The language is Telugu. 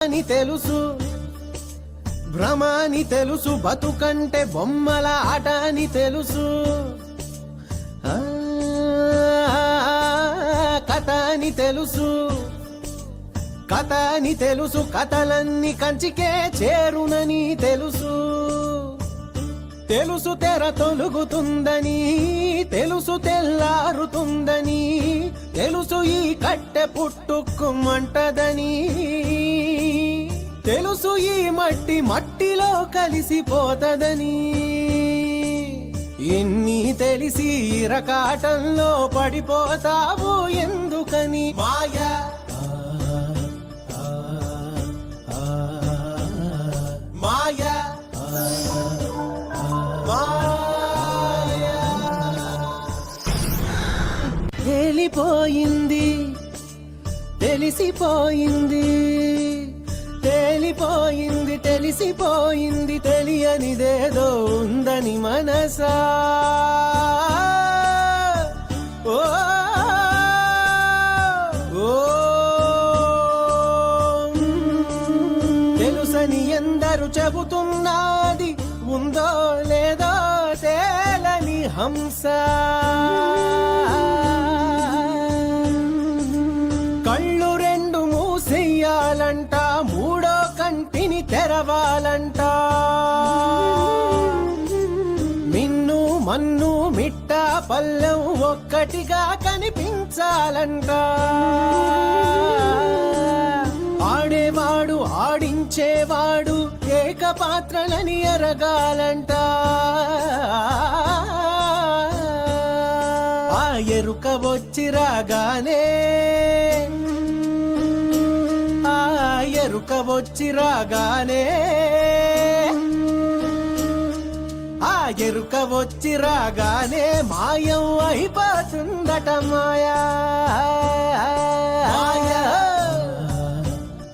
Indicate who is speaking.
Speaker 1: అని తెలుసు, భ్రమాని తెలుసు, బతుకంటే బొమ్మల ఆట అని తెలుసు, కథ అని తెలుసు, కథ అని తెలుసు, కథలన్నీ కంచికే చేరునని తెలుసు, తెలుసు తెర తొలుగుతుందని, తెలుసు తెల్లారుతుందని, తెలుసు ఈ కట్టె పుట్టుకుమంటదని, తెలుసు ఈ మట్టి మట్టిలో కలిసిపోతదని, ఎన్ని తెలిసి ఇరకాటంలో పడిపోతావు ఎందుకని మాయా మాయా తేలిపోయింది, తెలిసిపోయింది, తేలిపోయింది, తెలిసిపోయింది, తెలియనిదేదో ఉందని మనసా. ఓ తెలుసని ఎందరు చెబుతున్నది, ఉందో లేదో తేలని హంస. కళ్ళు రెండు మూసేయాలంట, మూడో కంటిని తెరవాలంట, మిన్ను మన్ను మిట్ట పల్లెం ఒక్కటిగా కనిపించాలంట, ఆడేవాడు ఆడించేవాడు ఏకపాత్రలని ఎరగాలంట, ఆ ఎరుక వచ్చి రాగానే, ఆ ఎరుక వచ్చి రాగానే, ఆ ఎరుక వచ్చి రాగానే మాయం అయిపోతుందట మాయా.